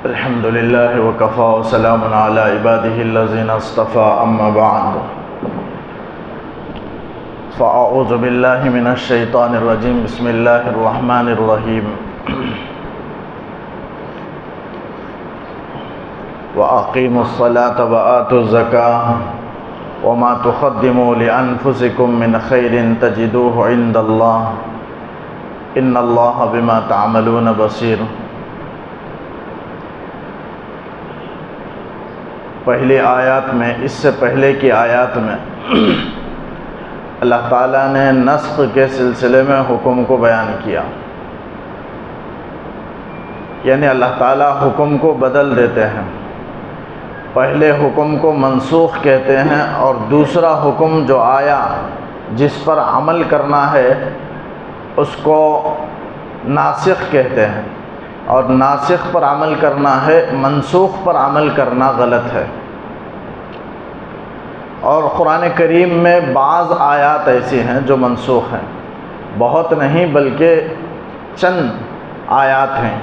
الحمد لله وكفى وسلام على عباده الذين اصطفى أما بعد فأعوذ بالله من الشيطان الرجيم بسم الله الرحمن الرحيم وأقيموا الصلاة وآتوا الزكاة وما تقدموا لأنفسكم من خير تجدوه عند الله إن الله بما تعملون بصير۔ پہلی آیات میں، اس سے پہلے کی آیات میں اللہ تعالیٰ نے نسخ کے سلسلے میں حکم کو بیان کیا، یعنی اللہ تعالیٰ حکم کو بدل دیتے ہیں۔ پہلے حکم کو منسوخ کہتے ہیں اور دوسرا حکم جو آیا جس پر عمل کرنا ہے اس کو ناسخ کہتے ہیں، اور ناسخ پر عمل کرنا ہے، منسوخ پر عمل کرنا غلط ہے۔ اور قرآن کریم میں بعض آیات ایسی ہیں جو منسوخ ہیں، بہت نہیں بلکہ چند آیات ہیں،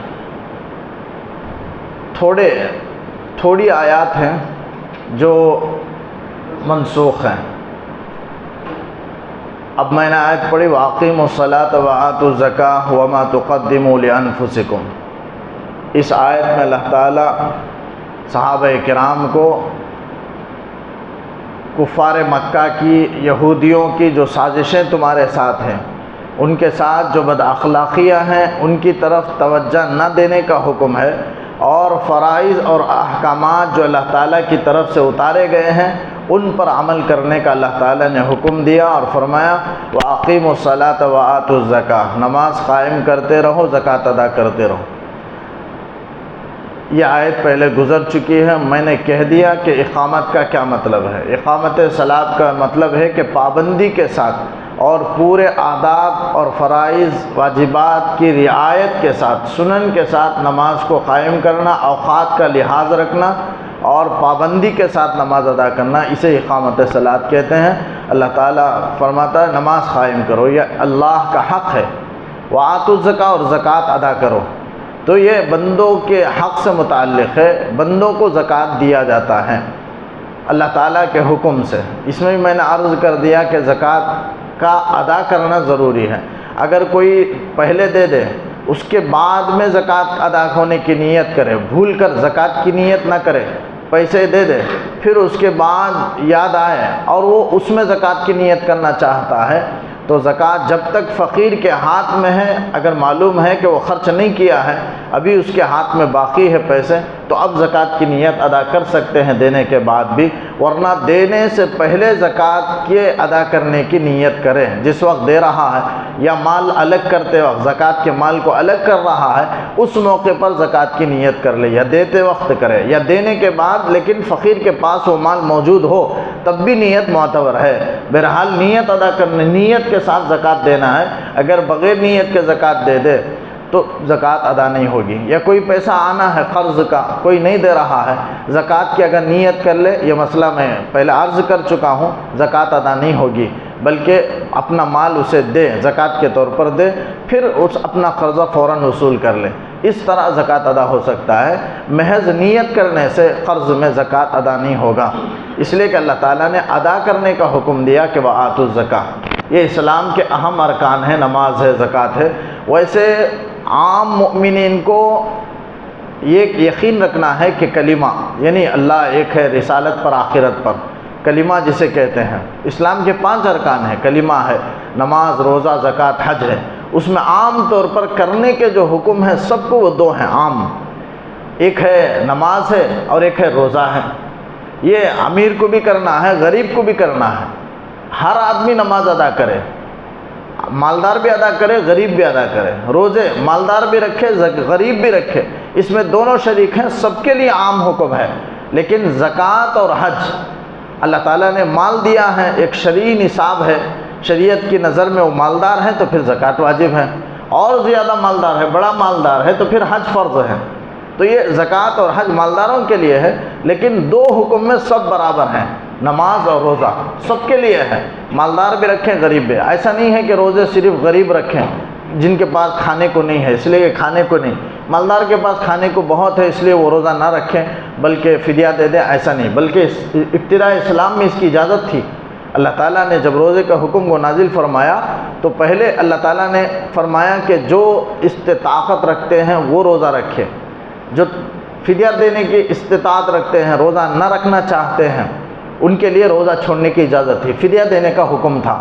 تھوڑی آیات ہیں جو منسوخ ہیں۔ اب میں نے آیت پڑھی وَأَقِيمُوا الصَّلَاةَ وَآتُوا الزَّكَاةَ وَمَا تُقَدِّمُوا لِأَنفُسِكُمْ۔ اس آیت میں اللہ تعالیٰ صحابہ کرام کو کفار مکہ کی، یہودیوں کی جو سازشیں تمہارے ساتھ ہیں، ان کے ساتھ جو بد اخلاقیاں ہیں ان کی طرف توجہ نہ دینے کا حکم ہے، اور فرائض اور احکامات جو اللہ تعالیٰ کی طرف سے اتارے گئے ہیں ان پر عمل کرنے کا اللہ تعالیٰ نے حکم دیا، اور فرمایا وَأَقِيمُوا الصَّلَاةَ وَآتُوا الزَّكَاةَ، نماز قائم کرتے رہو، زکوٰۃ ادا کرتے رہو۔ یہ آیت پہلے گزر چکی ہے۔ میں نے کہہ دیا کہ اقامت کا کیا مطلب ہے۔ اقامت صلاۃ کا مطلب ہے کہ پابندی کے ساتھ اور پورے آداب اور فرائض واجبات کی رعایت کے ساتھ، سنن کے ساتھ نماز کو قائم کرنا، اوقات کا لحاظ رکھنا اور پابندی کے ساتھ نماز ادا کرنا، اسے اقامت صلاۃ کہتے ہیں۔ اللہ تعالیٰ فرماتا ہے نماز قائم کرو، یہ اللہ کا حق ہے۔ وآتوا الزکاۃ، اور زکوٰۃ ادا کرو، تو یہ بندوں کے حق سے متعلق ہے، بندوں کو زکوٰۃ دیا جاتا ہے اللہ تعالیٰ کے حکم سے۔ اس میں بھی میں نے عرض کر دیا کہ زکوٰۃ کا ادا کرنا ضروری ہے۔ اگر کوئی پہلے دے دے، اس کے بعد میں زکوٰۃ ادا ہونے کی نیت کرے، بھول کر زکوٰۃ کی نیت نہ کرے، پیسے دے دے، پھر اس کے بعد یاد آئے اور وہ اس میں زکوٰۃ کی نیت کرنا چاہتا ہے، تو زکوٰۃ جب تک فقیر کے ہاتھ میں ہے، اگر معلوم ہے کہ وہ خرچ نہیں کیا ہے، ابھی اس کے ہاتھ میں باقی ہے پیسے، تو اب زکوٰۃ کی نیت ادا کر سکتے ہیں دینے کے بعد بھی، ورنہ دینے سے پہلے زکوٰۃ کے ادا کرنے کی نیت کریں۔ جس وقت دے رہا ہے یا مال الگ کرتے وقت زکوٰۃ کے مال کو الگ کر رہا ہے، اس موقع پر زکوٰۃ کی نیت کر لے، یا دیتے وقت کرے یا دینے کے بعد، لیکن فقیر کے پاس وہ مال موجود ہو تب بھی نیت معتبر ہے۔ بہرحال نیت ادا کرنے، نیت کے ساتھ زکوٰۃ دینا ہے۔ اگر بغیر نیت کے زکوٰۃ دے دے تو زکوٰۃ ادا نہیں ہوگی۔ یا کوئی پیسہ آنا ہے قرض کا، کوئی نہیں دے رہا ہے، زکوٰۃ کی اگر نیت کر لے، یہ مسئلہ میں پہلے عرض کر چکا ہوں، زکوٰۃ ادا نہیں ہوگی، بلکہ اپنا مال اسے دے، زکوٰۃ کے طور پر دے، پھر اس اپنا قرضہ فوراً وصول کر لے، اس طرح زکوٰۃ ادا ہو سکتا ہے۔ محض نیت کرنے سے قرض میں زکوٰۃ ادا نہیں ہوگا، اس لیے کہ اللہ تعالیٰ نے ادا کرنے کا حکم دیا کہ وآتوا الزکاۃ۔ یہ اسلام کے اہم ارکان ہیں، نماز ہے، زکوٰۃ ہے۔ ویسے عام مؤمنین کو یہ یقین رکھنا ہے کہ کلمہ، یعنی اللہ ایک ہے، رسالت پر، آخرت پر، کلمہ جسے کہتے ہیں، اسلام کے 5 ارکان ہیں، کلمہ ہے، نماز، روزہ، زکوٰۃ، حج ہے۔ اس میں عام طور پر کرنے کے جو حکم ہیں سب کو وہ 2 ہیں عام، ایک ہے نماز ہے اور ایک ہے روزہ ہے۔ یہ امیر کو بھی کرنا ہے، غریب کو بھی کرنا ہے، ہر آدمی نماز ادا کرے، مالدار بھی ادا کرے، غریب بھی ادا کرے، روزے مالدار بھی رکھے، غریب بھی رکھے، اس میں دونوں شریک ہیں، سب کے لیے عام حکم ہے۔ لیکن زکوٰۃ اور حج اللہ تعالیٰ نے مال دیا ہے، ایک شرعی نصاب ہے، شریعت کی نظر میں وہ مالدار ہیں تو پھر زکوٰۃ واجب ہے، اور زیادہ مالدار ہے، بڑا مالدار ہے تو پھر حج فرض ہے۔ تو یہ زکوٰۃ اور حج مالداروں کے لیے ہے، لیکن 2 حکم میں سب برابر ہیں، نماز اور روزہ سب کے لیے ہے، مالدار بھی رکھیں، غریب بھی۔ ایسا نہیں ہے کہ روزے صرف غریب رکھیں جن کے پاس کھانے کو نہیں ہے اس لیے کھانے کو نہیں، مالدار کے پاس کھانے کو بہت ہے اس لیے وہ روزہ نہ رکھیں بلکہ فدیہ دے دیں، ایسا نہیں، بلکہ ابتداء اسلام میں اس کی اجازت تھی۔ اللہ تعالیٰ نے جب روزے کا حکم کو نازل فرمایا تو پہلے اللہ تعالیٰ نے فرمایا کہ جو استطاعت رکھتے ہیں وہ روزہ رکھے، جو فدیہ دینے کی استطاعت رکھتے ہیں، روزہ نہ رکھنا چاہتے ہیں، ان کے لیے روزہ چھوڑنے کی اجازت تھی، فدیہ دینے کا حکم تھا۔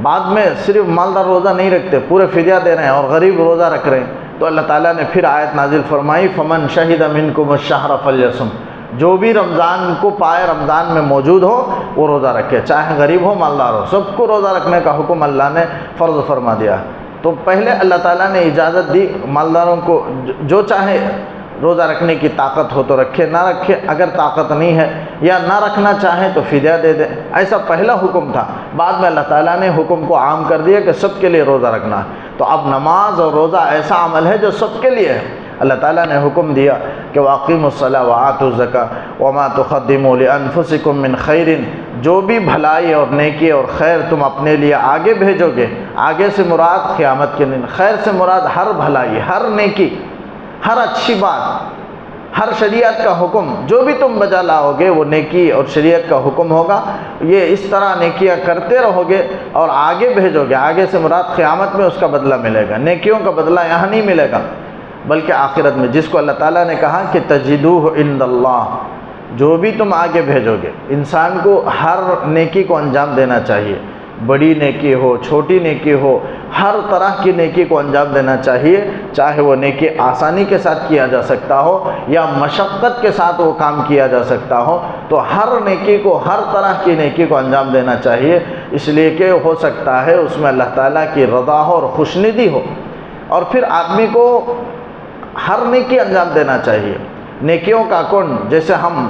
بعد میں صرف مالدار روزہ نہیں رکھتے، پورے فدیہ دے رہے ہیں اور غریب روزہ رکھ رہے ہیں، تو اللہ تعالیٰ نے پھر آیت نازل فرمائی فمن شہد منکم الشہر فلیصم، جو بھی رمضان کو پائے، رمضان میں موجود ہو وہ روزہ رکھے، چاہے غریب ہو مالدار ہو، سب کو روزہ رکھنے کا حکم اللہ نے فرض فرما دیا۔ تو پہلے اللہ تعالیٰ نے اجازت دی مالداروں کو، جو چاہے روزہ رکھنے کی طاقت ہو تو رکھے، نہ رکھے، اگر طاقت نہیں ہے یا نہ رکھنا چاہیں تو فدیہ دے دیں، ایسا پہلا حکم تھا۔ بعد میں اللہ تعالیٰ نے حکم کو عام کر دیا کہ سب کے لیے روزہ رکھنا ہے۔ تو اب نماز اور روزہ ایسا عمل ہے جو سب کے لیے ہے۔ اللہ تعالیٰ نے حکم دیا کہ وَأَقِیمُوا الصَّلَاةَ وَآتُوا الزَّکَاةَ وَمَا تُقَدِّمُوا لِأَنفُسِکُم مِّن خَیْرٍ، جو بھی بھلائی اور نیکی اور خیر تم اپنے لیے آگے بھیجو گے، آگے سے مراد قیامت کے دن، خیر سے مراد ہر بھلائی، ہر نیکی، ہر اچھی بات، ہر شریعت کا حکم جو بھی تم بجا لاؤ گے وہ نیکی اور شریعت کا حکم ہوگا۔ یہ اس طرح نیکیاں کرتے رہو گے اور آگے بھیجو گے، آگے سے مراد قیامت میں اس کا بدلہ ملے گا، نیکیوں کا بدلہ یہاں نہیں ملے گا بلکہ آخرت میں، جس کو اللہ تعالیٰ نے کہا کہ تجدوہ عند اللہ، جو بھی تم آگے بھیجو گے۔ انسان کو ہر نیکی کو انجام دینا چاہیے، بڑی نیکی ہو، چھوٹی نیکی ہو، ہر طرح کی نیکی کو انجام دینا چاہیے، چاہے وہ نیکی آسانی کے ساتھ کیا جا سکتا ہو یا مشقت کے ساتھ وہ کام کیا جا سکتا ہو، تو ہر نیکی کو، ہر طرح کی نیکی کو انجام دینا چاہیے، اس لیے کہ ہو سکتا ہے اس میں اللہ تعالیٰ کی رضا ہو اور خوشنودی ہو۔ اور پھر آدمی کو ہر نیکی انجام دینا چاہیے۔ نیکیوں کا اکاؤنٹ، جیسے ہم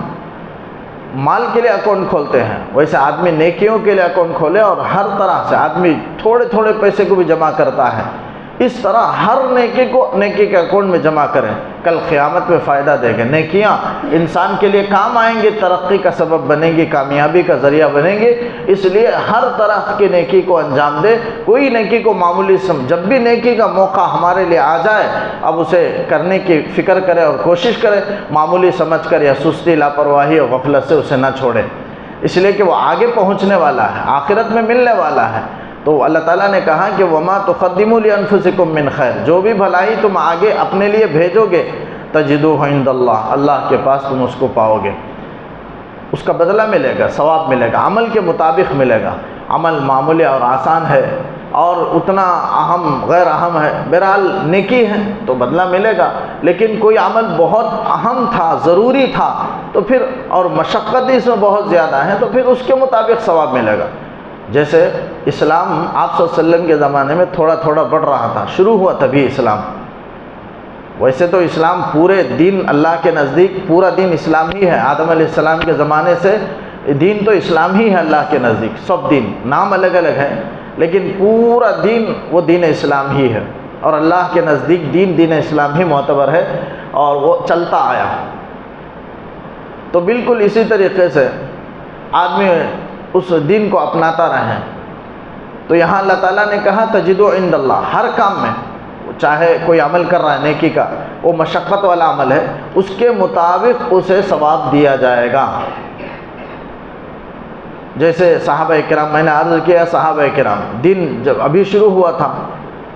مال کے لیے اکاؤنٹ کھولتے ہیں، ویسے آدمی نیکیوں کے لیے اکاؤنٹ کھولے اور ہر طرح سے آدمی تھوڑے تھوڑے پیسے کو بھی جمع کرتا ہے، اس طرح ہر نیکی کو نیکی کے اکاؤنٹ میں جمع کریں، کل قیامت میں فائدہ دے گا۔ نیکیاں انسان کے لیے کام آئیں گے، ترقی کا سبب بنیں گی، کامیابی کا ذریعہ بنیں گے، اس لیے ہر طرح کی نیکی کو انجام دے۔ کوئی نیکی کو معمولی جب بھی نیکی کا موقع ہمارے لیے آ جائے اب اسے کرنے کی فکر کرے اور کوشش کرے، معمولی سمجھ کر یا سستی، لاپرواہی اور غفلت سے اسے نہ چھوڑے، اس لیے کہ وہ آگے پہنچنے والا ہے، آخرت میں ملنے والا ہے۔ تو اللہ تعالیٰ نے کہا کہ وَمَا تُقَدِّمُوا لِأَنفُسِكُم مِّن خَيْرٍ، جو بھی بھلائی تم آگے اپنے لیے بھیجو گے تجدوہ عند اللہ، اللہ کے پاس تم اس کو پاؤ گے، اس کا بدلہ ملے گا، ثواب ملے گا، عمل کے مطابق ملے گا۔ عمل معمولی اور آسان ہے اور اتنا اہم غیر اہم ہے، بہرحال نیکی ہے تو بدلہ ملے گا، لیکن کوئی عمل بہت اہم تھا، ضروری تھا، تو پھر اور مشقت اس میں بہت زیادہ ہے تو پھر اس کے مطابق ثواب ملے گا۔ جیسے اسلام آپ صلی اللہ علیہ وسلم کے زمانے میں تھوڑا تھوڑا بڑھ رہا تھا، شروع ہوا تبھی اسلام، ویسے تو اسلام پورے دین اللہ کے نزدیک پورا دین اسلام ہی ہے، آدم علیہ السلام کے زمانے سے دین تو اسلام ہی ہے اللہ کے نزدیک، سب دین نام الگ الگ ہیں لیکن پورا دین وہ دین اسلام ہی ہے، اور اللہ کے نزدیک دین اسلام ہی معتبر ہے اور وہ چلتا آیا۔ تو بالکل اسی طریقے سے آدمی اس دین کو اپناتا رہے، تو یہاں اللہ تعالیٰ نے کہا تجدو عند اللہ، ہر کام میں چاہے کوئی عمل کر رہا ہے نیکی کا، وہ مشقت والا عمل ہے، اس کے مطابق اسے ثواب دیا جائے گا۔ جیسے صحابہ کرام، میں نے عرض کیا صحابہ کرام، دین جب ابھی شروع ہوا تھا،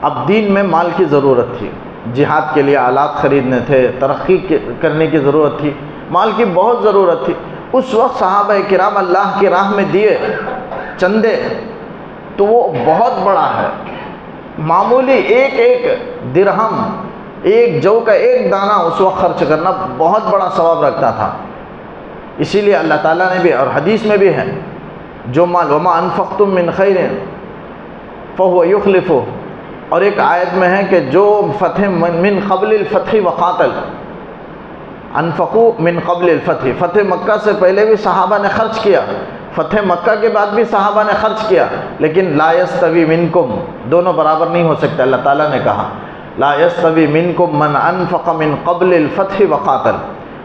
اب دین میں مال کی ضرورت تھی، جہاد کے لیے آلات خریدنے تھے، ترقی کرنے کی ضرورت تھی، مال کی بہت ضرورت تھی۔ اس وقت صحابہ کرام اللہ کی راہ میں دیے چندے تو وہ بہت بڑا ہے، معمولی ایک ایک درہم، ایک جو کا ایک دانہ اس وقت خرچ کرنا بہت بڑا ثواب رکھتا تھا۔ اسی لیے اللہ تعالیٰ نے بھی، اور حدیث میں بھی ہے، جو مال وما انفقتم من خیر فهو یخلفہ، اور ایک آیت میں ہے کہ جو فتح من قبل الفتح وقاتل، انفقوا من قبل الفتح، فتح مکہ سے پہلے بھی صحابہ نے خرچ کیا، فتح مکہ کے بعد بھی صحابہ نے خرچ کیا، لیکن لا یستوی منکم، دونوں برابر نہیں ہو سکتے۔ اللہ تعالیٰ نے کہا لا یستوی منکم من انفق من قبل الفتح وقاتل،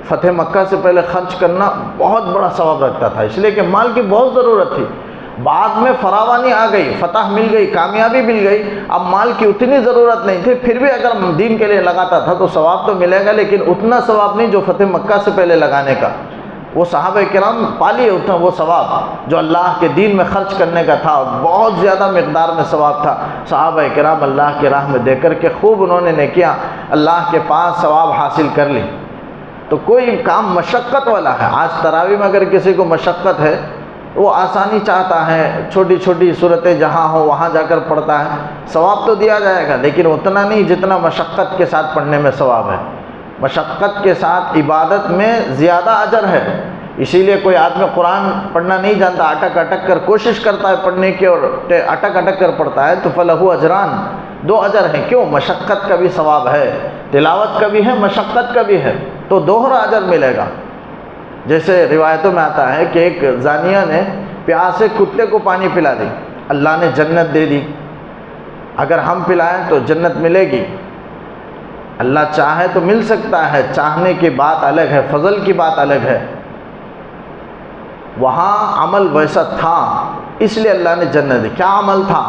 فتح مکہ سے پہلے خرچ کرنا بہت بڑا ثواب رکھتا تھا، اس لیے کہ مال کی بہت ضرورت تھی، بعد میں فراوانی آ گئی، فتح مل گئی، کامیابی مل گئی، اب مال کی اتنی ضرورت نہیں تھی، پھر بھی اگر دین کے لیے لگاتا تھا تو ثواب تو ملے گا، لیکن اتنا ثواب نہیں جو فتح مکہ سے پہلے لگانے کا۔ وہ صحابہ کرام پالیے اتنا وہ ثواب جو اللہ کے دین میں خرچ کرنے کا تھا، بہت زیادہ مقدار میں ثواب تھا۔ صحابہ کرام اللہ کی راہ میں دے کر کے خوب انہوں نے نیکیاں اللہ کے پاس ثواب حاصل کر لی۔ تو کوئی کام مشقت والا ہے، آج تراویح میں اگر کسی کو مشقت ہے وہ آسانی چاہتا ہے، چھوٹی چھوٹی صورتیں جہاں ہو وہاں جا کر پڑھتا ہے، ثواب تو دیا جائے گا لیکن اتنا نہیں جتنا مشقت کے ساتھ پڑھنے میں ثواب ہے۔ مشقت کے ساتھ عبادت میں زیادہ اجر ہے، اسی لیے کوئی آدمی قرآن پڑھنا نہیں جانتا، اٹک اٹک کر کوشش کرتا ہے پڑھنے کی اور اٹک اٹک کر پڑھتا ہے تو فلہ اجران، 2 اجر ہیں۔ کیوں؟ مشقت کا بھی ثواب ہے، تلاوت کا بھی ہے، مشقت کا بھی ہے، تو دوہرا اجر ملے گا۔ جیسے روایتوں میں آتا ہے کہ ایک زانیہ نے پیاسے کتے کو پانی پلا دی، اللہ نے جنت دے دی۔ اگر ہم پلائیں تو جنت ملے گی، اللہ چاہے تو مل سکتا ہے، چاہنے کی بات الگ ہے، فضل کی بات الگ ہے۔ وہاں عمل ویسا تھا اس لیے اللہ نے جنت دی۔ کیا عمل تھا؟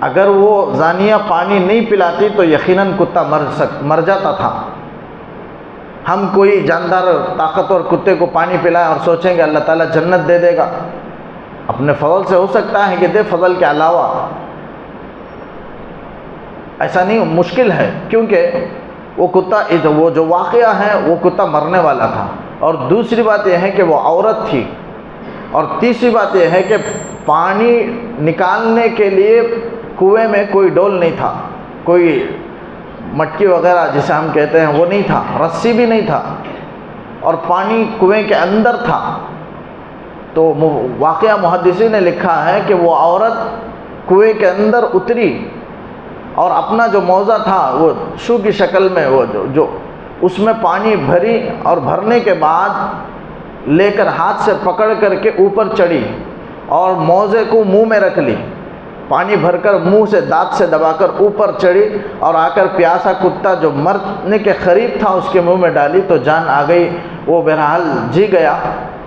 اگر وہ زانیہ پانی نہیں پلاتی تو یقیناً کتا مر جاتا تھا۔ ہم کوئی جاندار طاقتور کتے کو پانی پلائیں اور سوچیں گے اللہ تعالیٰ جنت دے دے گا، اپنے فضل سے ہو سکتا ہے کہ دے، فضل کے علاوہ ایسا نہیں، مشکل ہے، کیونکہ وہ کتا، وہ جو واقعہ ہے وہ کتا مرنے والا تھا، اور دوسری بات یہ ہے کہ وہ عورت تھی، اور تیسری بات یہ ہے کہ پانی نکالنے کے لیے کنویں میں کوئی ڈول نہیں تھا، کوئی مٹکی وغیرہ جسے ہم کہتے ہیں وہ نہیں تھا، رسی بھی نہیں تھا، اور پانی کنویں کے اندر تھا۔ تو واقعہ محدثین نے لکھا ہے کہ وہ عورت کنویں کے اندر اتری اور اپنا جو موزہ تھا وہ شو کی شکل میں وہ جو اس میں پانی بھری، اور بھرنے کے بعد لے کر ہاتھ سے پکڑ کر کے اوپر چڑھی اور موزے کو منہ میں رکھ لی، پانی بھر کر منہ سے دانت سے دبا کر اوپر چڑھی اور آ کر پیاسا کتا جو مرنے کے قریب تھا اس کے منہ میں ڈالی تو جان آ گئی، وہ بہرحال جی گیا۔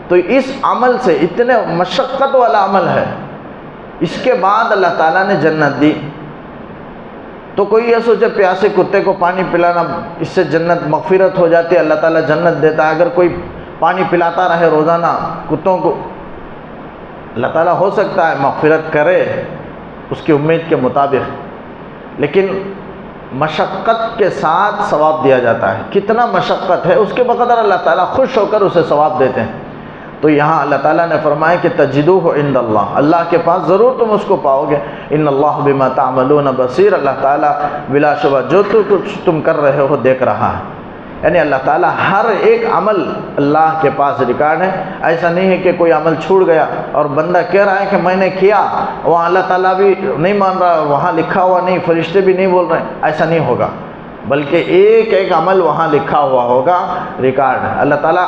تو اس عمل سے، اتنے مشقت والا عمل ہے، اس کے بعد اللہ تعالیٰ نے جنت دی۔ تو کوئی یہ سوچے پیاسے کتے کو پانی پلانا اس سے جنت مغفرت ہو جاتی ہے، اللہ تعالیٰ جنت دیتا ہے۔ اگر کوئی پانی پلاتا رہے روزانہ کتوں کو، اللہ تعالیٰ ہو سکتا ہے مغفرت کرے اس کی امید کے مطابق، لیکن مشقت کے ساتھ ثواب دیا جاتا ہے۔ کتنا مشقت ہے اس کے بقدر اللہ تعالیٰ خوش ہو کر اسے ثواب دیتے ہیں۔ تو یہاں اللہ تعالیٰ نے فرمایا کہ تجدوہ عند اللہ، اللہ کے پاس ضرور تم اس کو پاؤ گے۔ ان اللہ بما تعملون بصیر، اللہ تعالیٰ بلا شبہ جو کچھ تم کر رہے ہو دیکھ رہا ہے۔ یعنی اللہ تعالیٰ ہر ایک عمل اللہ کے پاس ریکارڈ ہے۔ ایسا نہیں ہے کہ کوئی عمل چھوٹ گیا اور بندہ کہہ رہا ہے کہ میں نے کیا، وہاں اللہ تعالیٰ بھی نہیں مان رہا، وہاں لکھا ہوا نہیں، فرشتے بھی نہیں بول رہے ہیں، ایسا نہیں ہوگا، بلکہ ایک ایک عمل وہاں لکھا ہوا ہوگا، ریکارڈ ہے۔ اللہ تعالیٰ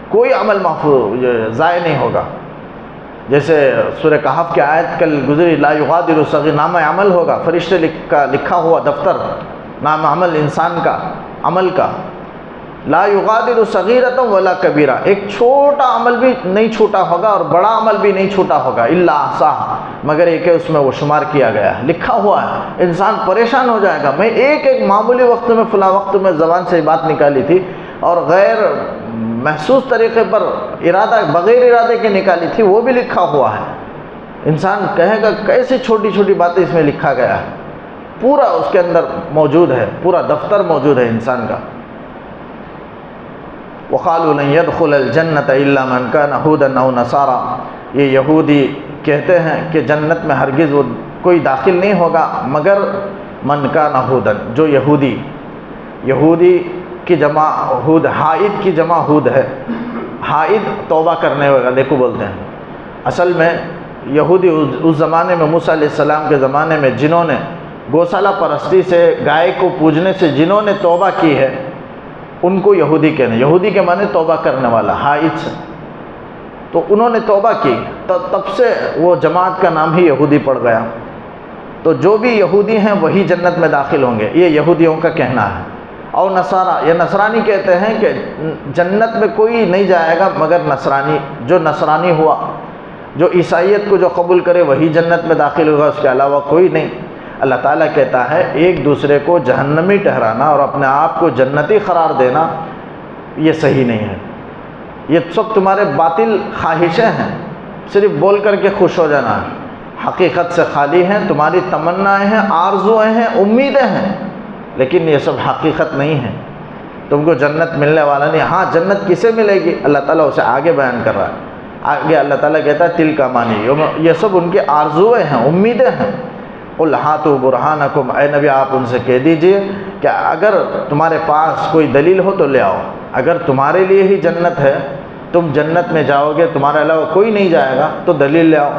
کوئی عمل محفوظ ضائع نہیں ہوگا۔ جیسے سورہ کہف کی آیت کل گزری، لا یغادر صغیر، نام عمل ہوگا، فرشتے لکھا ہوا دفتر، نام عمل انسان کا عمل کا، لا یغادر صغیرۃ ولا کبیرہ، ایک چھوٹا عمل بھی نہیں چھوٹا ہوگا اور بڑا عمل بھی نہیں چھوٹا ہوگا، الا احصاھا، مگر ایک اس میں وہ شمار کیا گیا ہے، لکھا ہوا ہے۔ انسان پریشان ہو جائے گا، میں ایک ایک معمولی وقت میں فلاں وقت میں زبان سے بات نکالی تھی اور غیر محسوس طریقے پر ارادہ، بغیر ارادے کے نکالی تھی، وہ بھی لکھا ہوا ہے۔ انسان کہے گا کیسے چھوٹی چھوٹی باتیں اس میں لکھا گیا ہے، پورا اس کے اندر موجود ہے، پورا دفتر موجود ہے انسان کا۔ وَقَالُوا لَن يَدْخُلَ الْجَنَّةَ إِلَّا مَنْ كَانَ هُودًا أَوْ نَصَارَىٰ، یہ یہودی کہتے ہیں کہ جنت میں ہرگز وہ کوئی داخل نہیں ہوگا مگر من کان ہودن، جو یہودی کی جمع ہود، حائد کی جمع ہود ہے۔ حائد توبہ کرنے والے کو بولتے ہیں۔ اصل میں یہودی اس زمانے میں، موسیٰ علیہ السلام کے زمانے میں، جنہوں نے گوشالہ پرستی سے، گائے کو پوجنے سے جنہوں نے توبہ کی ہے ان کو یہودی کہنے، یہودی کے معنی توبہ کرنے والا، حائد سے۔ تو انہوں نے توبہ کی، تب سے وہ جماعت کا نام ہی یہودی پڑ گیا۔ تو جو بھی یہودی ہیں وہی جنت میں داخل ہوں گے، یہ یہودیوں کا کہنا ہے۔ اور نصارہ، یہ نصرانی کہتے ہیں کہ جنت میں کوئی نہیں جائے گا مگر نصرانی، جو نصرانی ہوا۔ جو عیسائیت کو جو قبول کرے وہی جنت میں داخل ہوگا، اس کے علاوہ کوئی نہیں۔ اللہ تعالیٰ کہتا ہے ایک دوسرے کو جہنمی ٹھہرانا اور اپنے آپ کو جنتی قرار دینا یہ صحیح نہیں ہے۔ یہ سب تمہارے باطل خواہشیں ہیں، صرف بول کر کے خوش ہو جانا ہے، حقیقت سے خالی ہیں، تمہاری تمنائیں ہیں، آرزوئیں ہیں، امیدیں ہیں، لیکن یہ سب حقیقت نہیں ہے۔ تم کو جنت ملنے والا نہیں۔ ہاں جنت کسے ملے گی؟ اللہ تعالیٰ اسے آگے بیان کر رہا ہے۔ آگے اللہ تعالیٰ کہتا ہے تل کا مانی، یہ سب ان کے آرزوئیں ہیں، امیدیں ہیں۔ قل ہاتوا برہانکم، اے نبی آپ ان سے کہہ دیجئے کہ اگر تمہارے پاس کوئی دلیل ہو تو لے آؤ۔ اگر تمہارے لیے ہی جنت ہے، تم جنت میں جاؤ گے، تمہارے علاوہ کوئی نہیں جائے گا، تو دلیل لے آؤ۔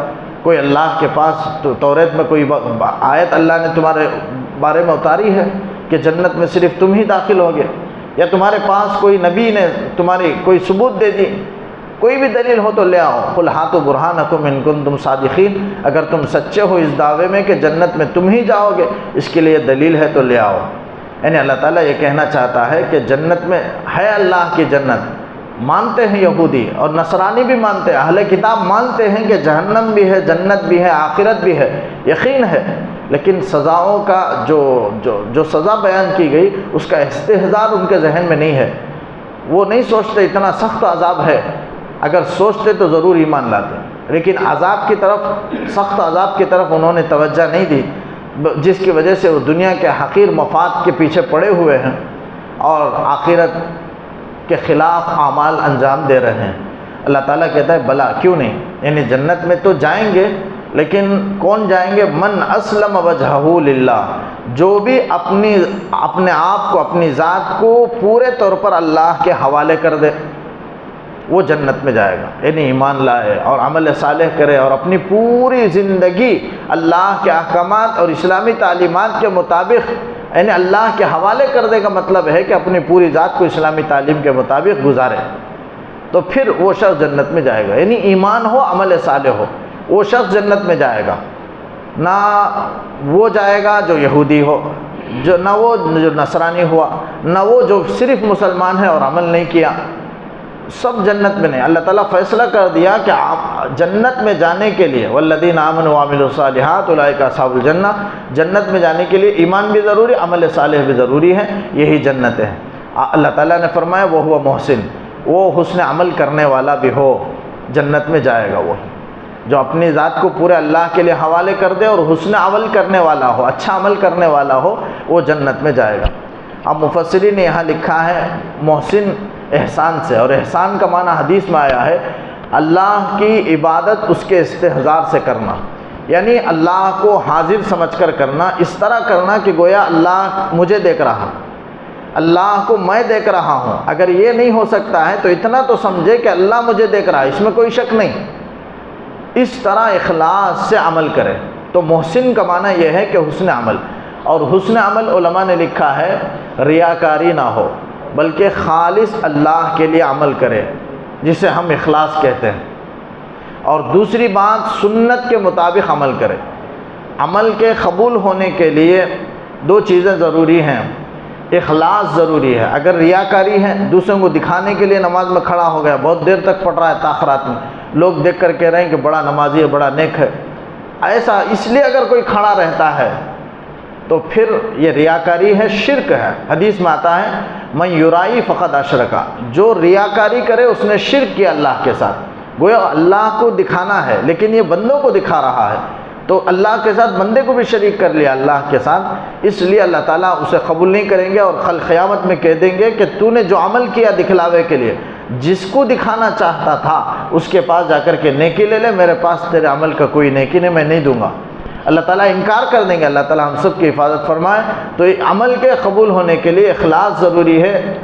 کوئی اللہ کے پاس توریت میں کوئی آیت اللہ نے تمہارے بارے میں اتاری ہے کہ جنت میں صرف تم ہی داخل ہوگے؟ یا تمہارے پاس کوئی نبی نے تمہاری کوئی ثبوت دے دی؟ کوئی بھی دلیل ہو تو لے آؤ۔ قل ہاتوا برہانکم ان کنتم صادقین، اگر تم سچے ہو اس دعوے میں کہ جنت میں تم ہی جاؤ گے، اس کے لیے دلیل ہے تو لے آؤ۔ یعنی اللہ تعالیٰ یہ کہنا چاہتا ہے کہ جنت میں ہے اللہ کی جنت، مانتے ہیں یہودی اور نصرانی بھی مانتے ہیں، اہل کتاب مانتے ہیں کہ جہنم بھی ہے، جنت بھی ہے، آخرت بھی ہے، یقین ہے، لیکن سزاؤں کا جو سزا بیان کی گئی اس کا استحضار ان کے ذہن میں نہیں ہے۔ وہ نہیں سوچتے اتنا سخت عذاب ہے، اگر سوچتے تو ضرور ایمان لاتے، لیکن عذاب کی طرف، سخت عذاب کی طرف انہوں نے توجہ نہیں دی، جس کی وجہ سے وہ دنیا کے حقیر مفاد کے پیچھے پڑے ہوئے ہیں اور آخرت کے خلاف اعمال انجام دے رہے ہیں۔ اللہ تعالیٰ کہتا ہے بلا، کیوں نہیں، یعنی جنت میں تو جائیں گے، لیکن کون جائیں گے؟ من اسلم وجہہ للہ، جو بھی اپنے آپ کو، اپنی ذات کو پورے طور پر اللہ کے حوالے کر دے، وہ جنت میں جائے گا۔ یعنی ایمان لائے اور عمل صالح کرے اور اپنی پوری زندگی اللہ کے احکامات اور اسلامی تعلیمات کے مطابق، یعنی اللہ کے حوالے کر دے کا مطلب ہے کہ اپنی پوری ذات کو اسلامی تعلیم کے مطابق گزارے، تو پھر وہ شخص جنت میں جائے گا۔ یعنی ایمان ہو، عمل صالح ہو، وہ شخص جنت میں جائے گا۔ نہ وہ جائے گا جو یہودی ہو، نہ وہ جو نصرانی ہوا، نہ وہ جو صرف مسلمان ہے اور عمل نہیں کیا، سب جنت میں نہیں۔ اللہ تعالیٰ فیصلہ کر دیا کہ آپ جنت میں جانے کے لیے والذین آمنوا وعملوا الصالحات اولئک اصحاب الجنہ، جنت میں جانے کے لیے ایمان بھی ضروری، عمل صالح بھی ضروری ہے، یہی جنت ہے۔ اللہ تعالیٰ نے فرمایا وہ ہوا محسن، وہ حسن عمل کرنے والا بھی ہو، جنت میں جائے گا۔ وہ جو اپنی ذات کو پورے اللہ کے لیے حوالے کر دے اور حسن عمل کرنے والا ہو، اچھا عمل کرنے والا ہو، وہ جنت میں جائے گا۔ اب مفسرین نے یہاں لکھا ہے محسن احسان سے، اور احسان کا معنی حدیث میں آیا ہے اللہ کی عبادت اس کے استحضار سے کرنا، یعنی اللہ کو حاضر سمجھ کر کرنا، اس طرح کرنا کہ گویا اللہ مجھے دیکھ رہا، اللہ کو میں دیکھ رہا ہوں۔ اگر یہ نہیں ہو سکتا ہے تو اتنا تو سمجھے کہ اللہ مجھے دیکھ رہا ہے، اس میں کوئی شک نہیں، اس طرح اخلاص سے عمل کرے۔ تو محسن کا معنی یہ ہے کہ حسن عمل، اور حسن عمل علماء نے لکھا ہے ریاکاری نہ ہو، بلکہ خالص اللہ کے لیے عمل کرے، جسے ہم اخلاص کہتے ہیں۔ اور دوسری بات سنت کے مطابق عمل کرے۔ عمل کے قبول ہونے کے لیے دو چیزیں ضروری ہیں، اخلاص ضروری ہے۔ اگر ریاکاری ہے، دوسروں کو دکھانے کے لیے نماز میں کھڑا ہو گیا، بہت دیر تک پڑھ رہا ہے تاخرات میں، لوگ دیکھ کر کہہ رہے ہیں کہ بڑا نمازی ہے، بڑا نیک ہے، ایسا اس لیے اگر کوئی کھڑا رہتا ہے تو پھر یہ ریاکاری ہے، شرک ہے۔ حدیث میں آتا ہے من یرائی فقد اشرکا، جو ریاکاری کرے اس نے شرک کیا اللہ کے ساتھ۔ گویا اللہ کو دکھانا ہے لیکن یہ بندوں کو دکھا رہا ہے، تو اللہ کے ساتھ بندے کو بھی شریک کر لیا اللہ کے ساتھ، اس لیے اللہ تعالیٰ اسے قبول نہیں کریں گے اور کل قیامت میں کہہ دیں گے کہ تو نے جو عمل کیا دکھلاوے کے لیے، جس کو دکھانا چاہتا تھا اس کے پاس جا کر کے نیکی لے لے، میرے پاس تیرے عمل کا کوئی نیکی نہیں، میں نہیں دوں گا۔ اللہ تعالیٰ انکار کر دیں گے۔ اللہ تعالیٰ ہم سب کی حفاظت فرمائے۔ تو عمل کے قبول ہونے کے لیے اخلاص ضروری ہے،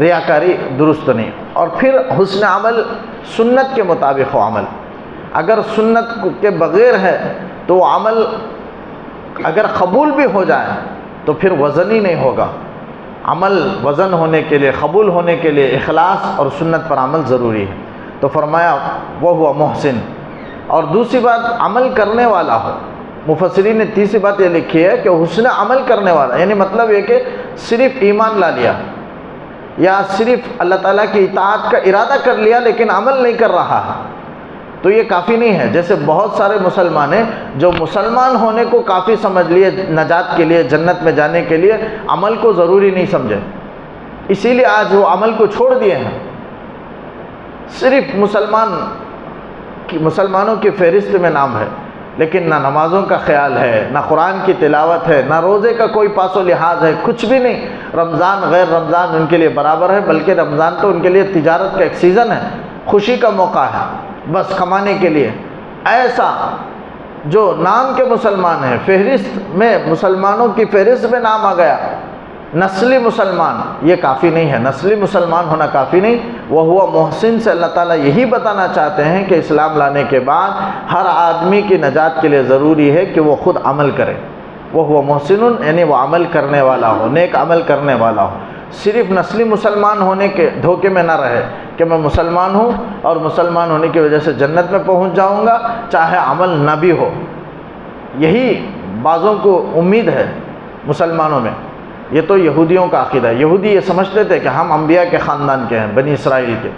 ریاکاری درست نہیں۔ اور پھر حسن عمل سنت کے مطابق ہو عمل، اگر سنت کے بغیر ہے تو وہ عمل اگر قبول بھی ہو جائے تو پھر وزن ہی نہیں ہوگا۔ عمل وزن ہونے کے لیے، قبول ہونے کے لیے اخلاص اور سنت پر عمل ضروری ہے۔ تو فرمایا وہ ہوا محسن۔ اور دوسری بات عمل کرنے والا ہو۔ مفسرین نے تیسری بات یہ لکھی ہے کہ حسن عمل کرنے والا، یعنی مطلب یہ کہ صرف ایمان لا لیا یا صرف اللہ تعالیٰ کی اطاعت کا ارادہ کر لیا لیکن عمل نہیں کر رہا ہے، تو یہ کافی نہیں ہے. جیسے بہت سارے مسلمان ہیں جو مسلمان ہونے کو کافی سمجھ لیے نجات کے لیے، جنت میں جانے کے لیے، عمل کو ضروری نہیں سمجھے، اسی لیے آج وہ عمل کو چھوڑ دیے ہیں. صرف مسلمانوں کی فہرست میں نام ہے، لیکن نہ نمازوں کا خیال ہے، نہ قرآن کی تلاوت ہے، نہ روزے کا کوئی پاس و لحاظ ہے، کچھ بھی نہیں. رمضان غیر رمضان ان کے لیے برابر ہے، بلکہ رمضان تو ان کے لیے تجارت کا ایک سیزن ہے، خوشی کا موقع ہے، بس کمانے کے لیے. ایسا جو نام کے مسلمان ہیں، فہرست میں مسلمانوں کی فہرست میں نام آ گیا، نسلی مسلمان، یہ کافی نہیں ہے. نسلی مسلمان ہونا کافی نہیں. وہ ہوا محسن سے اللہ تعالیٰ یہی بتانا چاہتے ہیں کہ اسلام لانے کے بعد ہر آدمی کی نجات کے لیے ضروری ہے کہ وہ خود عمل کرے. وہ ہوا محسن، یعنی وہ عمل کرنے والا ہو، نیک عمل کرنے والا ہو. صرف نسلی مسلمان ہونے کے دھوکے میں نہ رہے کہ میں مسلمان ہوں اور مسلمان ہونے کی وجہ سے جنت میں پہنچ جاؤں گا چاہے عمل نہ بھی ہو. یہی بعضوں کو امید ہے مسلمانوں میں. یہ تو یہودیوں کا عقیدہ ہے. یہودی یہ سمجھتے تھے کہ ہم انبیاء کے خاندان کے ہیں، بنی اسرائیل کے،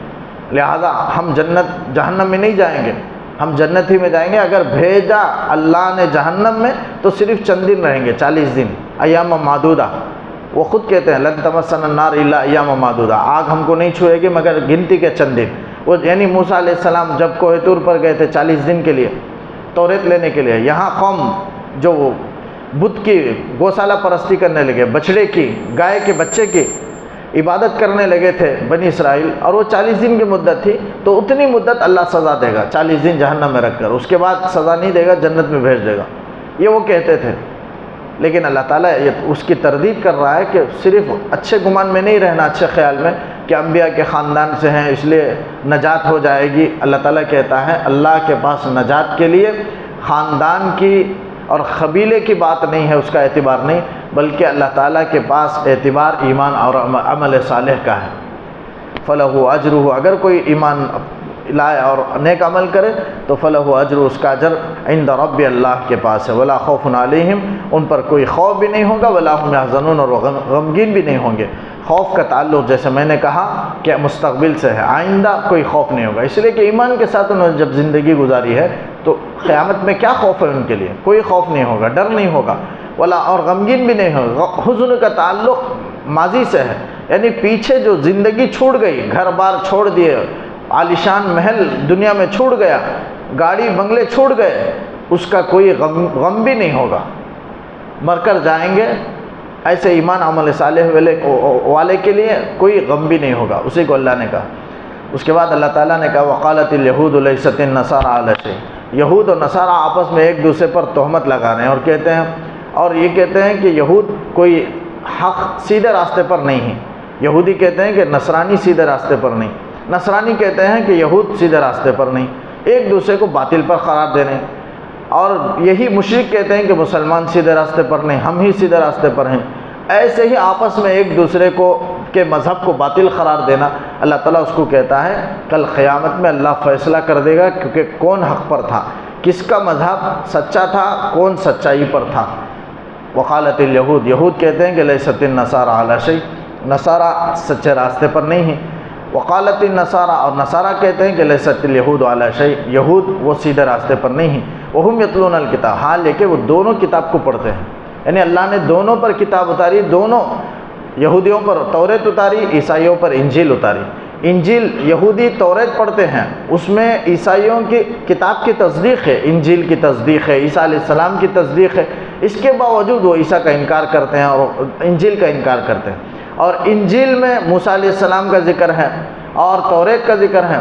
لہذا ہم جہنم میں نہیں جائیں گے، ہم جنت ہی میں جائیں گے. اگر بھیجا اللہ نے جہنم میں تو صرف چند دن رہیں گے، 40 دن، ایام معدودہ. وہ خود کہتے ہیں لن تمسنا النار الا ایام معدودہ، آگ ہم کو نہیں چھوئے گی مگر گنتی کے چند دن. وہ یعنی موسیٰ علیہ السلام جب کوہ طور پر گئے تھے 40 دن کے لیے توریت لینے کے لیے، یہاں قوم جو بت کی گوشالہ پرستی کرنے لگے، بچڑے کی، گائے کے بچے کی عبادت کرنے لگے تھے بنی اسرائیل، اور وہ 40 دن کی مدت تھی. تو اتنی مدت اللہ سزا دے گا، 40 دن جہنم میں رکھ کر، اس کے بعد سزا نہیں دے گا، جنت میں بھیج دے گا، یہ وہ کہتے تھے. لیکن اللہ تعالیٰ اس کی تردید کر رہا ہے کہ صرف اچھے گمان میں نہیں رہنا، اچھے خیال میں کہ انبیاء کے خاندان سے ہیں اس لیے نجات ہو جائے گی. اللہ تعالیٰ کہتا ہے اللہ کے پاس نجات کے لیے خاندان کی اور قبیلے کی بات نہیں ہے، اس کا اعتبار نہیں، بلکہ اللہ تعالیٰ کے پاس اعتبار ایمان اور عمل صالح کا ہے. فلہ اجرہ، اگر کوئی ایمان لائے اور نیک عمل کرے تو فلہ اجر، اس کا اجر عند رب اللہ کے پاس ہے. ولا خوف علیہم، ان پر کوئی خوف بھی نہیں ہوگا، ولا هم يحزنون، اور غمگین بھی نہیں ہوں گے. خوف کا تعلق جیسے میں نے کہا کہ مستقبل سے ہے، آئندہ کوئی خوف نہیں ہوگا، اس لیے کہ ایمان کے ساتھ انہوں نے جب زندگی گزاری ہے تو قیامت میں کیا خوف ہے ان کے لیے؟ کوئی خوف نہیں ہوگا، ڈر نہیں ہوگا، ولا اور غمگین بھی نہیں ہوگا. حزن کا تعلق ماضی سے ہے، یعنی پیچھے جو زندگی چھوٹ گئی، گھر بار چھوڑ دیے، عالیشان محل دنیا میں چھوٹ گیا، گاڑی بنگلے چھوٹ گئے، اس کا کوئی غم بھی نہیں ہوگا. مر کر جائیں گے، ایسے ایمان عمل صالح والے کے لیے کوئی غم بھی نہیں ہوگا. اسی کو اللہ نے کہا. اس کے بعد اللہ تعالیٰ نے کہا وقالت الیہود لیست النصارى علی شیء، یہود اور نصارہ آپس میں ایک دوسرے پر تہمت لگا رہے ہیں اور کہتے ہیں، اور یہ کہتے ہیں کہ یہود کوئی حق سیدھے راستے پر نہیں ہے. یہودی کہتے ہیں کہ نصرانی سیدھے راستے پر نہیں، نصرانی کہتے ہیں کہ یہود سیدھے راستے پر نہیں، ایک دوسرے کو باطل پر قرار دے رہے ہیں. اور یہی مشرک کہتے ہیں کہ مسلمان سیدھے راستے پر نہیں، ہم ہی سیدھے راستے پر ہیں. ایسے ہی آپس میں ایک دوسرے کو کے مذہب کو باطل قرار دینا، اللہ تعالیٰ اس کو کہتا ہے کل قیامت میں اللہ فیصلہ کر دے گا کیونکہ کون حق پر تھا، کس کا مذہب سچا تھا، کون سچائی پر تھا. وقالت الیہود، یہود کہتے ہیں کہ لیست النصارى علی شیء، نصارہ سچے راستے پر نہیں ہیں. وقالت النصارى، اور نصارہ کہتے ہیں کہ لیست الیہود علی شیء، یہود وہ سیدھے راستے پر نہیں ہیں. وہم یتلون الکتاب، حال یہ کہ وہ دونوں کتاب کو پڑھتے ہیں، یعنی اللہ نے دونوں پر کتاب اتاری، دونوں یہودیوں پر توریت اتاری، عیسائیوں پر انجیل اتاری. انجیل یہودی توریت پڑھتے ہیں، اس میں عیسائیوں کی کتاب کی تصدیق ہے، انجیل کی تصدیق ہے، عیسیٰ علیہ السلام کی تصدیق ہے. اس کے باوجود وہ عیسیٰ کا انکار کرتے ہیں اور انجیل کا انکار کرتے ہیں. اور انجیل میں موسیٰ علیہ السلام کا ذکر ہے اور توریت کا ذکر ہے.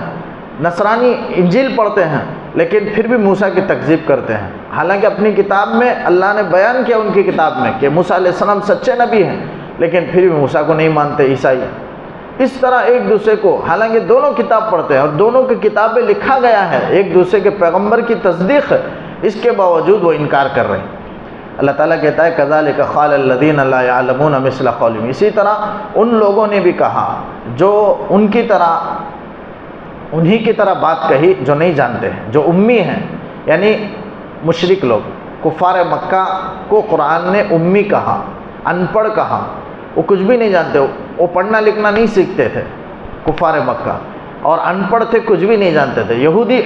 نصرانی انجیل پڑھتے ہیں لیکن پھر بھی موسیٰ کی تکذیب کرتے ہیں، حالانکہ اپنی کتاب میں اللہ نے بیان کیا ان کی کتاب میں کہ موسیٰ علیہ السلام سچے نبی ہیں، لیکن پھر بھی موسیٰ کو نہیں مانتے عیسائی. اس طرح ایک دوسرے کو، حالانکہ دونوں کتاب پڑھتے ہیں اور دونوں کی کتاب میں لکھا گیا ہے، ایک دوسرے کے پیغمبر کی تصدیق ہے، اس کے باوجود وہ انکار کر رہے ہیں. اللہ تعالیٰ کہتا ہے کذالک قال الذین لا یعلمون مثل قولہم، اسی طرح ان لوگوں نے بھی کہا جو ان کی طرح، انہی کی طرح بات کہی جو نہیں جانتے ہیں، جو امی ہیں، یعنی مشرک لوگ. کفار مکہ کو قرآن نے امی کہا، ان پڑھ کہا، وہ کچھ بھی نہیں جانتے، وہ پڑھنا لکھنا نہیں سیکھتے تھے کفار مکہ. اور ان پڑھ تھے، کچھ بھی نہیں جانتے تھے۔ یہودی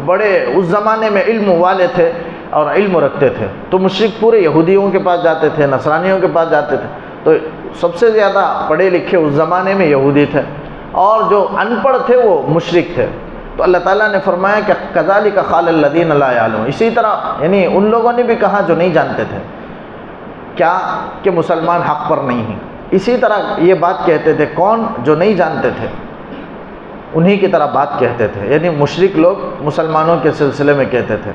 بڑے اس زمانے میں علم والے تھے اور علم رکھتے تھے، تو مشرک پورے یہودیوں کے پاس جاتے تھے، نصرانیوں کے پاس جاتے تھے۔ تو سب سے زیادہ پڑھے لکھے اس زمانے میں یہودی تھے، اور جو ان پڑھ تھے وہ مشرک تھے۔ تو اللہ تعالیٰ نے فرمایا کہ کذالک قال الذین لا یعلمون، اسی طرح یعنی ان لوگوں نے بھی کہا جو نہیں جانتے تھے کیا کہ مسلمان حق پر نہیں ہیں، اسی طرح یہ بات کہتے تھے کون؟ جو نہیں جانتے تھے انہی کی طرح بات کہتے تھے، یعنی مشرک لوگ مسلمانوں کے سلسلے میں کہتے تھے۔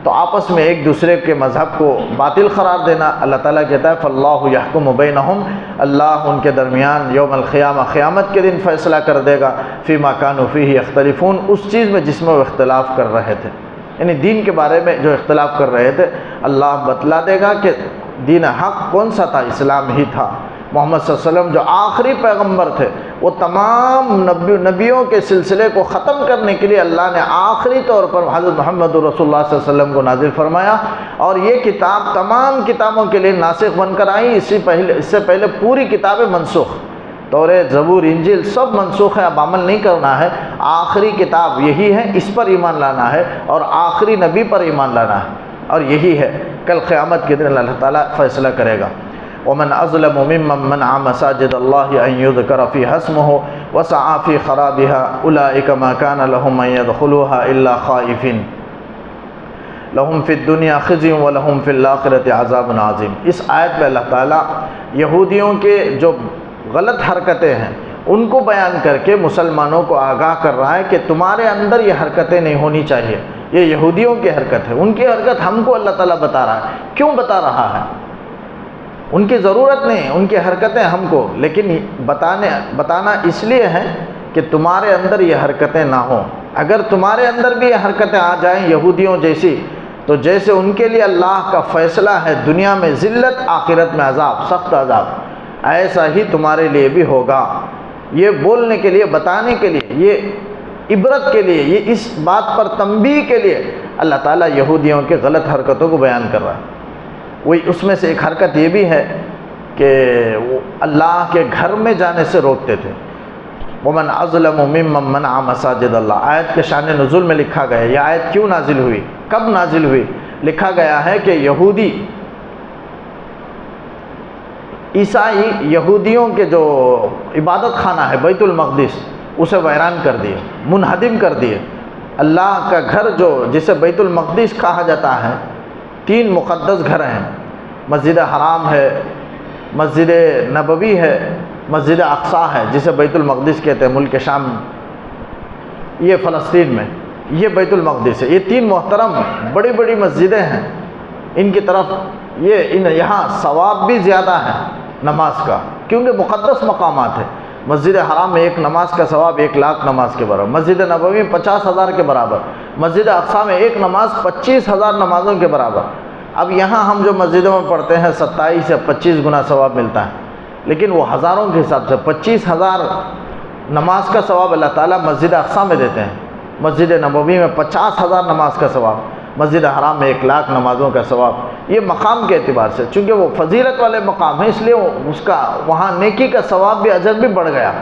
تو آپس میں ایک دوسرے کے مذہب کو باطل قرار دینا، اللہ تعالیٰ کہتا ہے فاللہ یحکم بینہم، اللہ ان کے درمیان یوم القیامہ قیامت کے دن فیصلہ کر دے گا، فیما کانوا فیہ یختلفون، اس چیز میں جس میں وہ اختلاف کر رہے تھے، یعنی دین کے بارے میں جو اختلاف کر رہے تھے اللہ بتلا دے گا کہ دین حق کون سا تھا، اسلام ہی تھا۔ محمد صلی اللہ علیہ وسلم جو آخری پیغمبر تھے، وہ تمام نبیوں کے سلسلے کو ختم کرنے کے لیے اللہ نے آخری طور پر حضرت محمد رسول اللہ صلی اللہ علیہ وسلم کو نازل فرمایا، اور یہ کتاب تمام کتابوں کے لیے ناسخ بن کر آئی۔ اس سے پہلے پوری کتابیں منسوخ، توریت، زبور، انجیل سب منسوخ ہے، اب عمل نہیں کرنا ہے۔ آخری کتاب یہی ہے، اس پر ایمان لانا ہے، اور آخری نبی پر ایمان لانا ہے، اور یہی ہے۔ کل قیامت کے دن اللہ تعالیٰ فیصلہ کرے گا۔ ومن اظلم ممن منع مساجد الله ان يذكر فيها اسمه وسعى في خرابها اولئك ما كان لهم ان يدخلوها الا خائفين لهم في الدنيا خزي ولهم في الاخره عذاب عظيم۔ اس آیت میں اللہ تعالیٰ یہودیوں کے جو غلط حرکتیں ہیں ان کو بیان کر کے مسلمانوں کو آگاہ کر رہا ہے کہ تمہارے اندر یہ حرکتیں نہیں ہونی چاہیے، یہ یہودیوں کی حرکت ہے، ان کی حرکت ہم کو اللہ تعالیٰ بتا رہا ہے۔ کیوں بتا رہا ہے؟ ان کی ضرورت نہیں، ان کی حرکتیں ہم کو، لیکن بتانا اس لیے ہے کہ تمہارے اندر یہ حرکتیں نہ ہوں۔ اگر تمہارے اندر بھی یہ حرکتیں آ جائیں یہودیوں جیسی، تو جیسے ان کے لیے اللہ کا فیصلہ ہے دنیا میں ذلت، آخرت میں عذاب، سخت عذاب، ایسا ہی تمہارے لیے بھی ہوگا۔ یہ بولنے کے لیے، بتانے کے لیے، یہ عبرت کے لیے، یہ اس بات پر تنبیہ کے لیے اللہ تعالیٰ یہودیوں کے غلط حرکتوں کو بیان کر رہا ہے۔ وہی اس میں سے ایک حرکت یہ بھی ہے کہ وہ اللہ کے گھر میں جانے سے روکتے تھے۔ ومن اظلم ممن منع مساجد اللہ، آیت کے شان نزول میں لکھا گیا ہے۔ یہ آیت کیوں نازل ہوئی، کب نازل ہوئی؟ لکھا گیا ہے کہ یہودی عیسائی یہودیوں کے جو عبادت خانہ ہے بیت المقدس، اسے ویران کر دیے، منہدم کر دیے۔ اللہ کا گھر جو جسے بیت المقدس کہا جاتا ہے، 3 مقدس گھر ہیں، مسجد حرام ہے، مسجد نبوی ہے، مسجد اقصی ہے جسے بیت المقدس کہتے ہیں ملک شام، یہ فلسطین میں، یہ بیت المقدس ہے۔ یہ 3 محترم بڑی بڑی مسجدیں ہیں، ان کی طرف یہاں ثواب بھی زیادہ ہے نماز کا، کیونکہ مقدس مقامات ہیں۔ مسجد حرام میں ایک نماز کا ثواب 1,00,000 نماز کے برابر، مسجد نبوی میں 50,000 کے برابر، مسجد اقصی میں ایک نماز 25,000 نمازوں کے برابر۔ اب یہاں ہم جو مسجدوں میں پڑھتے ہیں 27 یا 25 گنا ثواب ملتا ہے، لیکن وہ ہزاروں کے حساب سے 25,000 نماز کا ثواب اللہ تعالیٰ مسجد اقصی میں دیتے ہیں، مسجد نبوی میں 50,000 نماز کا ثواب، مسجد حرام میں 1,00,000 نمازوں کا ثواب۔ یہ مقام کے اعتبار سے، چونکہ وہ فضیلت والے مقام ہیں، اس لیے اس کا وہاں نیکی کا ثواب بھی، اجر بھی بڑھ گیا۔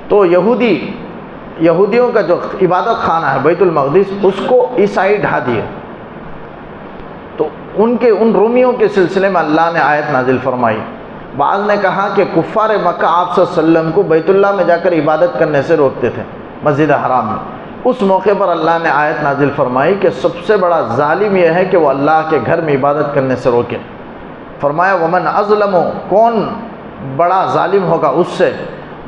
تو یہودیوں کا جو عبادت خانہ ہے بیت المقدس، اس کو عیسائی ڈھا دیے۔ تو ان رومیوں کے سلسلے میں اللہ نے آیت نازل فرمائی۔ بعض نے کہا کہ کفار مکہ آپ صلی اللہ علیہ وسلم کو بیت اللہ میں جا کر عبادت کرنے سے روکتے تھے، مسجد حرام میں۔ اس موقع پر اللہ نے آیت نازل فرمائی کہ سب سے بڑا ظالم یہ ہے کہ وہ اللہ کے گھر میں عبادت کرنے سے روکے۔ فرمایا ومن اظلم، کون بڑا ظالم ہوگا اس سے،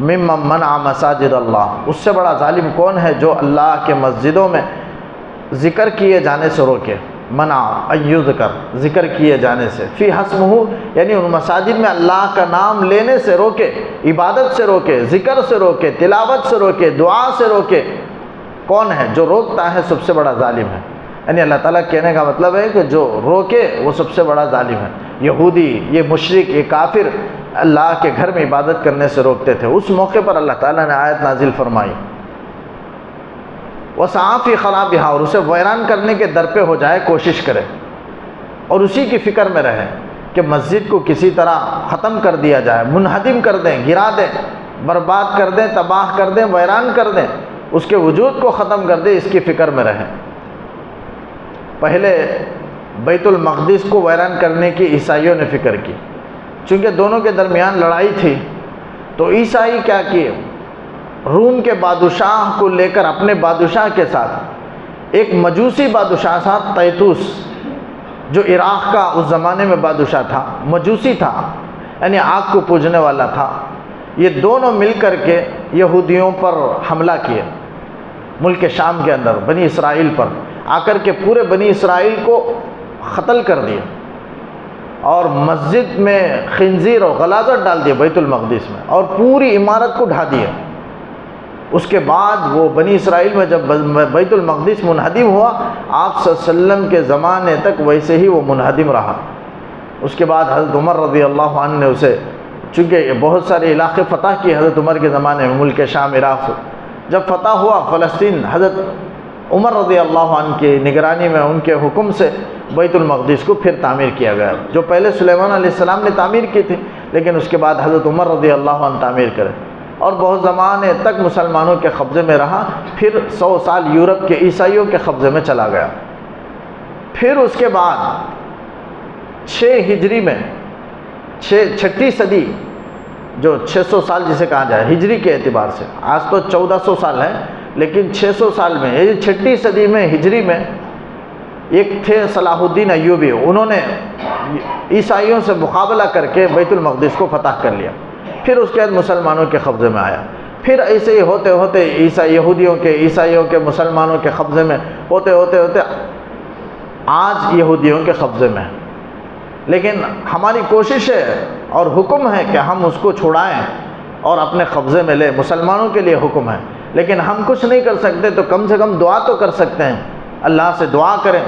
ممن منع مساجد اللہ، اس سے بڑا ظالم کون ہے جو اللہ کے مسجدوں میں ذکر کیے جانے سے روکے۔ منع ایذکر، ذکر کیے جانے سے، فی حسمہ، یعنی ان مساجد میں اللہ کا نام لینے سے روکے، عبادت سے روکے، ذکر سے روکے، تلاوت سے روکے، دعا سے روکے۔ کون ہے جو روکتا ہے؟ سب سے بڑا ظالم ہے۔ یعنی اللہ تعالیٰ کہنے کا مطلب ہے کہ جو روکے وہ سب سے بڑا ظالم ہے۔ یہودی، یہ مشرک، یہ کافر اللہ کے گھر میں عبادت کرنے سے روکتے تھے۔ اس موقع پر اللہ تعالیٰ نے آیت نازل فرمائی، وَسَعَىٰ فِي خَرَابِهَا، اور اسے ویران کرنے کے در پہ ہو جائے، کوشش کرے اور اسی کی فکر میں رہے کہ مسجد کو کسی طرح ختم کر دیا جائے، منہدم کر دیں، گرا دیں، برباد کر دیں، تباہ کر دیں، ویران کر دیں، اس کے وجود کو ختم کر دیں، اس کی فکر میں رہیں۔ پہلے بیت المقدس کو ویران کرنے کی عیسائیوں نے فکر کی، چونکہ دونوں کے درمیان لڑائی تھی، تو عیسائی کیا کیے، روم کے بادشاہ کو لے کر اپنے بادشاہ کے ساتھ ایک مجوسی بادشاہ تھا تیتوس، جو عراق کا اس زمانے میں بادشاہ تھا، مجوسی تھا، یعنی آگ کو پوجنے والا تھا۔ یہ دونوں مل کر کے یہودیوں پر حملہ کیے، ملک شام کے اندر بنی اسرائیل پر آ کر کے پورے بنی اسرائیل کو قتل کر دیا، اور مسجد میں خنزیر اور غلاظت ڈال دیا بیت المقدس میں، اور پوری عمارت کو ڈھا دیا۔ اس کے بعد وہ بنی اسرائیل میں جب بیت المقدس منہدم ہوا، آپ صلی اللہ علیہ وسلم کے زمانے تک ویسے ہی وہ منہدم رہا۔ اس کے بعد حضرت عمر رضی اللہ عنہ نے اسے، چونکہ بہت سارے علاقے فتح کیے حضرت عمر کے زمانے میں، ملک شام، عراق، جب فتح ہوا فلسطین، حضرت عمر رضی اللہ عنہ کی نگرانی میں ان کے حکم سے بیت المقدس کو پھر تعمیر کیا گیا، جو پہلے سلیمان علیہ السلام نے تعمیر کی تھی، لیکن اس کے بعد حضرت عمر رضی اللہ عنہ تعمیر کرے، اور بہت زمانے تک مسلمانوں کے قبضے میں رہا، پھر 100 سال یورپ کے عیسائیوں کے قبضے میں چلا گیا۔ پھر اس کے بعد 6 ہجری میں، چھٹی صدی، جو 600 سال جسے کہا جائے ہجری کے اعتبار سے، آج تو 1400 سال ہے، لیکن 600 سال میں، یہ چھٹی صدی میں ہجری میں، ایک تھے صلاح الدین ایوبی، انہوں نے عیسائیوں سے مقابلہ کر کے بیت المقدس کو فتح کر لیا، پھر اس کے بعد مسلمانوں کے قبضے میں آیا، پھر ایسے ہی ہوتے ہوتے یہودیوں کے، عیسائیوں کے، مسلمانوں کے قبضے میں ہوتے ہوتے آج یہودیوں کے قبضے میں ہے۔ لیکن ہماری کوشش ہے اور حکم ہے کہ ہم اس کو چھڑائیں اور اپنے قبضے میں لیں، مسلمانوں کے لیے حکم ہے، لیکن ہم کچھ نہیں کر سکتے تو کم سے کم دعا تو کر سکتے ہیں، اللہ سے دعا کریں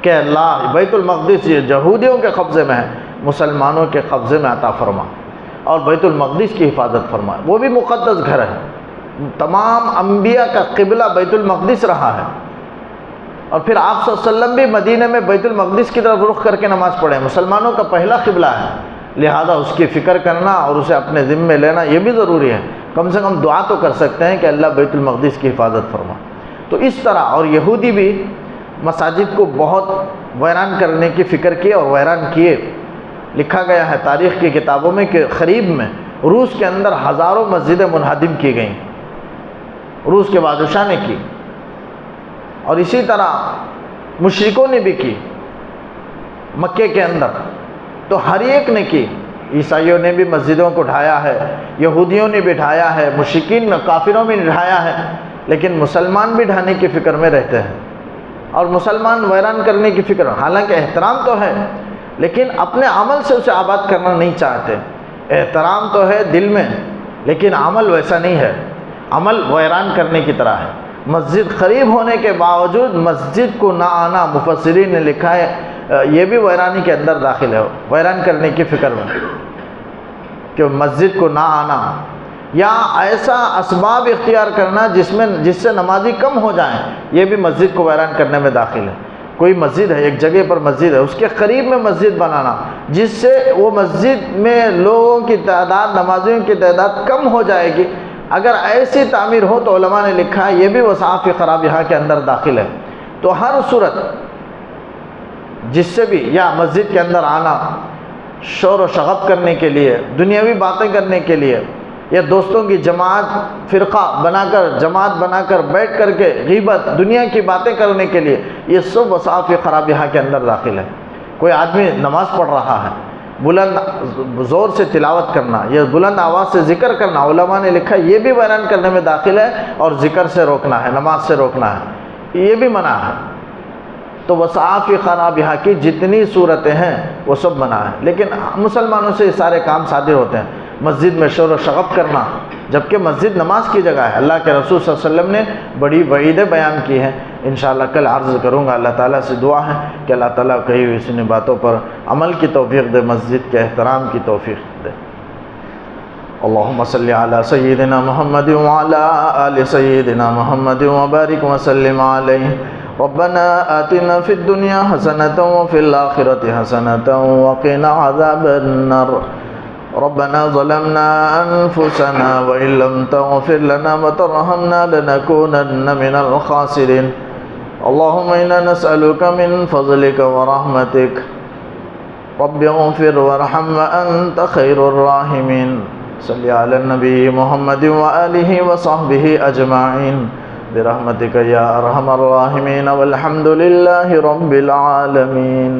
کہ اللہ بیت المقدس یہودیوں کے قبضے میں ہے، مسلمانوں کے قبضے میں عطا فرما، اور بیت المقدس کی حفاظت فرما۔ وہ بھی مقدس گھر ہے، تمام انبیاء کا قبلہ بیت المقدس رہا ہے، اور پھر آپ صلی اللہ علیہ وسلم بھی مدینہ میں بیت المقدس کی طرف رخ کر کے نماز پڑھیں، مسلمانوں کا پہلا قبلہ ہے، لہذا اس کی فکر کرنا اور اسے اپنے ذمہ میں لینا یہ بھی ضروری ہے۔ کم سے کم دعا تو کر سکتے ہیں کہ اللہ بیت المقدس کی حفاظت فرما۔ تو اس طرح، اور یہودی بھی مساجد کو بہت ویران کرنے کی فکر کی اور ویران کیے۔ لکھا گیا ہے تاریخ کی کتابوں میں کہ قریب میں روس کے اندر ہزاروں مسجدیں منہدم کی گئیں، روس کے بادشاہ نے کی، اور اسی طرح مشرکوں نے بھی کی مکے کے اندر، تو ہر ایک نے کی۔ عیسائیوں نے بھی مسجدوں کو ڈھایا ہے، یہودیوں نے بھی ڈھایا ہے، مشرکین کافروں بھی ڈھایا ہے، لیکن مسلمان بھی ڈھانے کی فکر میں رہتے ہیں، اور مسلمان ویران کرنے کی فکر، حالانکہ احترام تو ہے لیکن اپنے عمل سے اسے آباد کرنا نہیں چاہتے۔ احترام تو ہے دل میں، لیکن عمل ویسا نہیں ہے، عمل ویران کرنے کی طرح ہے۔ مسجد قریب ہونے کے باوجود مسجد کو نہ آنا، مفسرین نے لکھا ہے یہ بھی ویرانی کے اندر داخل ہے، ویران کرنے کی فکر میں، کہ مسجد کو نہ آنا، یا ایسا اسباب اختیار کرنا جس سے نمازی کم ہو جائیں، یہ بھی مسجد کو ویران کرنے میں داخل ہے۔ کوئی مسجد ہے، ایک جگہ پر مسجد ہے، اس کے قریب میں مسجد بنانا جس سے وہ مسجد میں لوگوں کی تعداد، نمازیوں کی تعداد کم ہو جائے گی، اگر ایسی تعمیر ہو تو علماء نے لکھا ہے یہ بھی وصاف خرابیہ کے اندر داخل ہے۔ تو ہر صورت جس سے بھی، یا مسجد کے اندر آنا شور و شغب کرنے کے لیے، دنیاوی باتیں کرنے کے لیے، یا دوستوں کی جماعت بنا کر بیٹھ کر کے غیبت، دنیا کی باتیں کرنے کے لیے، یہ سب وصاف خرابیہ کے اندر داخل ہے۔ کوئی آدمی نماز پڑھ رہا ہے، بلند زور سے تلاوت کرنا، یہ بلند آواز سے ذکر کرنا، علماء نے لکھا یہ بھی ویران کرنے میں داخل ہے، اور ذکر سے روکنا ہے، نماز سے روکنا ہے، یہ بھی منع ہے۔ تو وصاف خرابیہ کی جتنی صورتیں ہیں وہ سب منع ہے، لیکن مسلمانوں سے یہ سارے کام صادر ہوتے ہیں۔ مسجد میں شور و شغب کرنا، جبکہ مسجد نماز کی جگہ ہے، اللہ کے رسول صلی اللہ علیہ وسلم نے بڑی وعیدیں بیان کی ہیں، انشاءاللہ کل عرض کروں گا۔ اللہ تعالیٰ سے دعا ہے کہ اللہ تعالیٰ کہی ہوئی اس باتوں پر عمل کی توفیق دے، مسجد کے احترام کی توفیق دے۔ اللہم صلی علی سیدنا محمد وعلی آل سیدنا محمد وبارک وسلم علیہ۔ ربنا آتنا فی الدنیا حسنة وفی الآخرة حسنة وقنا عذاب النار۔ ربنا ظلمنا أنفسنا وإن لم تغفر لنا وترحمنا لنكونن من الخاسرين اللهم إنا نسألك من فضلك ورحمتك رب اغفر وارحم وأنت خير الراحمين صل على النبي محمد وآله وصحبه أجمعين برحمتك يا أرحم الراحمين والحمد لله رب العالمين.